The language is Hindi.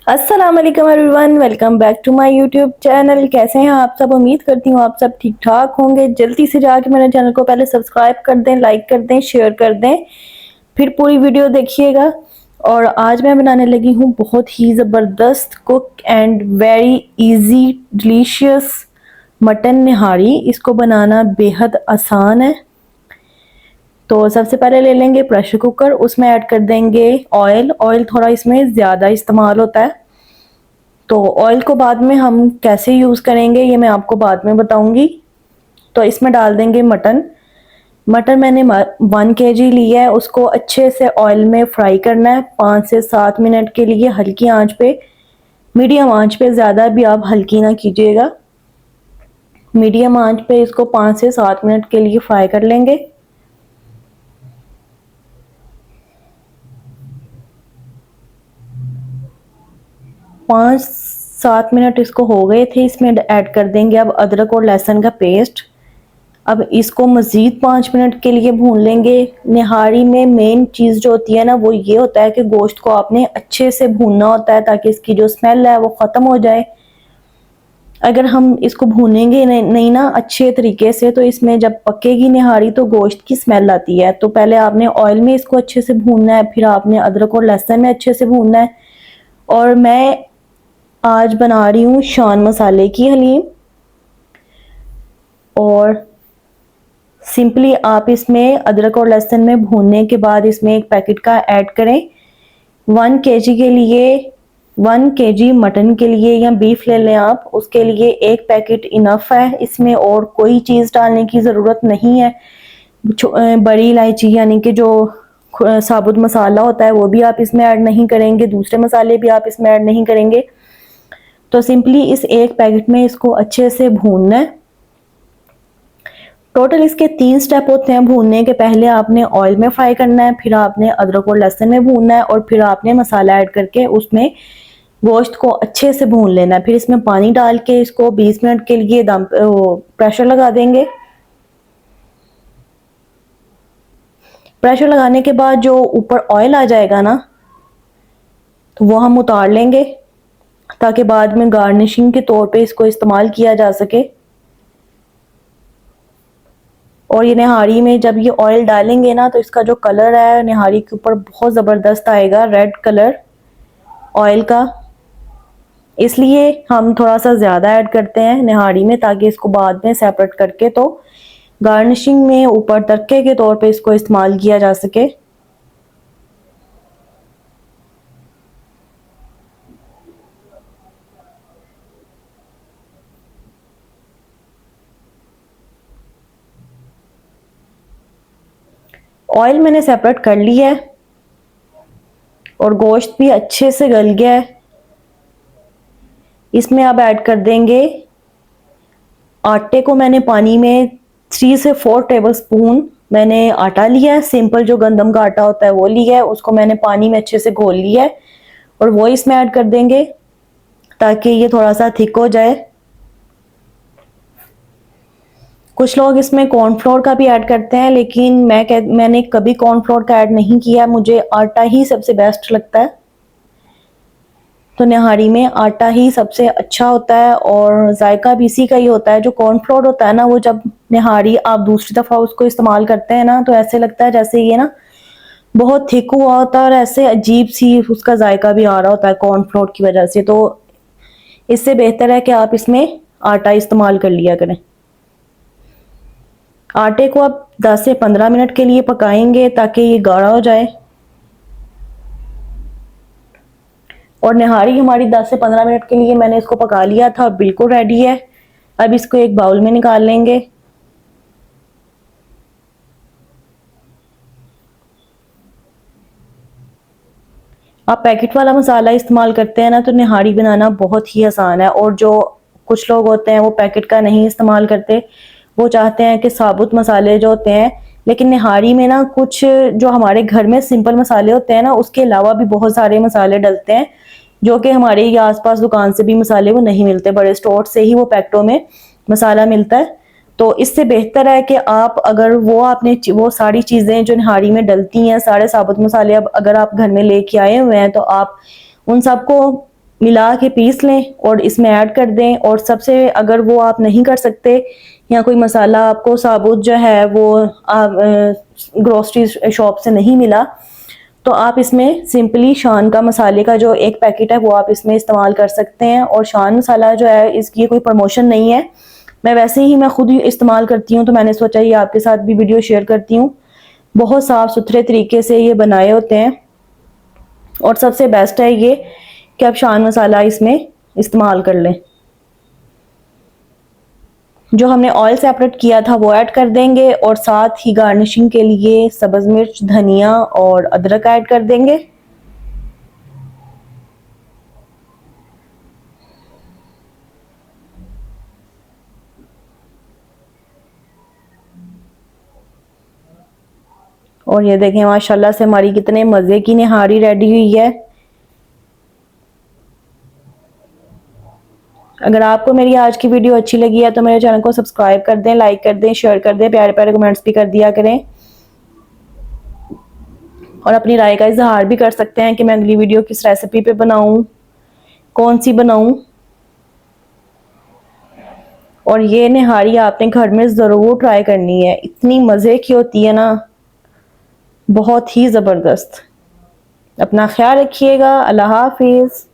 अस्सलाम वालेकुम everyone, welcome back to my YouTube channel. कैसे हैं आप सब? उम्मीद करती हूँ आप सब ठीक ठाक होंगे। जल्दी से जाके मेरे चैनल को पहले सब्सक्राइब कर दें, लाइक कर दें, शेयर कर दें, फिर पूरी वीडियो देखिएगा। और आज मैं बनाने लगी हूँ बहुत ही ज़बरदस्त cook and very easy delicious mutton nihari. इसको बनाना बेहद आसान है। तो सबसे पहले ले लेंगे प्रेशर कुकर, उसमें ऐड कर देंगे ऑयल। ऑयल थोड़ा इसमें ज़्यादा इस्तेमाल होता है, तो ऑयल को बाद में हम कैसे यूज़ करेंगे ये मैं आपको बाद में बताऊंगी। तो इसमें डाल देंगे मटन। मटन मैंने 1 kg लिया है, उसको अच्छे से ऑयल में फ्राई करना है 5 से 7 मिनट के लिए, हल्की आंच पे, मीडियम आंच पे, ज़्यादा भी आप हल्की ना कीजिएगा। मीडियम आंच पे इसको 5 से 7 मिनट के लिए फ्राई कर लेंगे। पाँच 7 मिनट इसको हो गए थे। इसमें ऐड कर देंगे अब अदरक और लहसुन का पेस्ट। अब इसको मज़ीद 5 मिनट के लिए भून लेंगे। निहारी में मेन चीज़ जो होती है ना, वो ये होता है कि गोश्त को आपने अच्छे से भूनना होता है ताकि इसकी जो स्मेल है वो ख़त्म हो जाए। अगर हम इसको भूनेंगे नहीं ना अच्छे तरीके से, तो इसमें जब पकेगी निहारी तो गोश्त की स्मेल आती है। तो पहले आपने ऑयल में इसको अच्छे से भूनना है, फिर आपने अदरक और लहसुन में अच्छे से भूनना है। और मैं आज बना रही हूँ शान मसाले की हलीम। और सिंपली आप इसमें अदरक और लहसुन में भूनने के बाद इसमें एक पैकेट का ऐड करें। 1 kg के लिए, 1 kg मटन के लिए या बीफ ले लें आप, उसके लिए एक पैकेट इनफ है। इसमें और कोई चीज़ डालने की ज़रूरत नहीं है। बड़ी इलायची यानी कि जो साबुत मसाला होता है वो भी आप इसमें ऐड नहीं करेंगे, दूसरे मसाले भी आप इसमें ऐड नहीं करेंगे। तो सिंपली इस एक पैकेट में इसको अच्छे से भूनना है। टोटल इसके 3 स्टेप होते हैं भूनने के। पहले आपने ऑयल में फ्राई करना है, फिर आपने अदरक और लहसुन में भूनना है, और फिर आपने मसाला ऐड करके उसमें गोश्त को अच्छे से भून लेना है। फिर इसमें पानी डाल के इसको 20 मिनट के लिए दम प्रेशर लगा देंगे। प्रेशर लगाने के बाद जो ऊपर ऑयल आ जाएगा ना, तो वो हम उतार लेंगे ताकि बाद में गार्निशिंग के तौर पे इसको इस्तेमाल किया जा सके। और ये निहारी में जब ये ऑयल डालेंगे ना, तो इसका जो कलर है निहारी के ऊपर बहुत ज़बरदस्त आएगा, रेड कलर ऑयल का। इसलिए हम थोड़ा सा ज़्यादा ऐड करते हैं निहारी में, ताकि इसको बाद में सेपरेट करके तो गार्निशिंग में ऊपर तड़के के तौर पे इसको इस्तेमाल किया जा सके। ऑयल मैंने सेपरेट कर लिया है और गोश्त भी अच्छे से गल गया है। इसमें अब ऐड कर देंगे आटे को। मैंने पानी में 3 से 4 टेबलस्पून मैंने आटा लिया है। सिंपल जो गंदम का आटा होता है वो लिया है, उसको मैंने पानी में अच्छे से घोल लिया है और वो इसमें ऐड कर देंगे ताकि ये थोड़ा सा थिक हो जाए। कुछ लोग इसमें कॉर्नफ्लोर का भी ऐड करते हैं, लेकिन मैंने कभी कॉर्नफ्लोर का ऐड नहीं किया। मुझे आटा ही सबसे बेस्ट लगता है। तो निहारी में आटा ही सबसे अच्छा होता है और जायका भी इसी का ही होता है। जो कॉर्नफ्लोर होता है ना, वो जब निहारी आप दूसरी दफ़ा उसको इस्तेमाल करते हैं ना, तो ऐसे लगता है जैसे ये ना बहुत थिक हुआ होता है और ऐसे अजीब सी उसका जायका भी आ रहा होता है कॉर्नफ्लोर की वजह से। तो इससे बेहतर है कि आप इसमें आटा इस्तेमाल कर लिया करें। आटे को आप 10 से 15 मिनट के लिए पकाएंगे ताकि ये गाढ़ा हो जाए। और निहारी हमारी 10 से 15 मिनट के लिए मैंने इसको पका लिया था, बिल्कुल रेडी है। अब इसको एक बाउल में निकाल लेंगे। आप पैकेट वाला मसाला इस्तेमाल करते हैं ना, तो निहारी बनाना बहुत ही आसान है। और जो कुछ लोग होते हैं वो पैकेट का नहीं इस्तेमाल करते, वो चाहते हैं कि साबुत मसाले जो होते हैं। लेकिन निहारी में ना कुछ जो हमारे घर में सिंपल मसाले होते हैं ना, उसके अलावा भी बहुत सारे मसाले डलते हैं जो कि हमारे ये आसपास दुकान से भी मसाले वो नहीं मिलते, बड़े स्टोर से ही वो पैकेटों में मसाला मिलता है। तो इससे बेहतर है कि आप अगर आपने वो सारी चीज़ें जो निहारी में डलती हैं, सारे साबुत मसाले अब अगर आप घर में लेके आए हुए हैं, तो आप उन सबको मिला के पीस लें और इसमें ऐड कर दें। और सबसे, अगर वो आप नहीं कर सकते या कोई मसाला आपको साबुत जो है वो ग्रोसरी शॉप से नहीं मिला, तो आप इसमें सिंपली शान का मसाले का जो एक पैकेट है वो आप इसमें इस्तेमाल कर सकते हैं। और शान मसाला जो है, इसकी कोई प्रमोशन नहीं है, मैं वैसे ही मैं खुद इस्तेमाल करती हूँ, तो मैंने सोचा ये आपके साथ भी वीडियो शेयर करती हूँ। बहुत साफ सुथरे तरीके से ये बनाए होते हैं। और सबसे बेस्ट है ये कि आप शान मसाला इसमें इस्तेमाल कर लें। जो हमने ऑयल सेपरेट किया था वो ऐड कर देंगे और साथ ही गार्निशिंग के लिए सब्ज मिर्च, धनिया और अदरक ऐड कर देंगे। और ये देखें माशाल्लाह से हमारी कितने मज़े की निहारी रेडी हुई है। अगर आपको मेरी आज की वीडियो अच्छी लगी है तो मेरे चैनल को सब्सक्राइब कर दें, लाइक कर दें, शेयर कर दें, प्यारे प्यारे कमेंट्स भी कर दिया करें। और अपनी राय का इजहार भी कर सकते हैं कि मैं अगली वीडियो किस रेसिपी पे बनाऊं, कौन सी बनाऊं। और ये निहारी आपने घर में ज़रूर ट्राई करनी है, इतनी मज़े की होती है ना, बहुत ही ज़बरदस्त। अपना ख्याल रखिएगा। अल्लाह हाफिज़।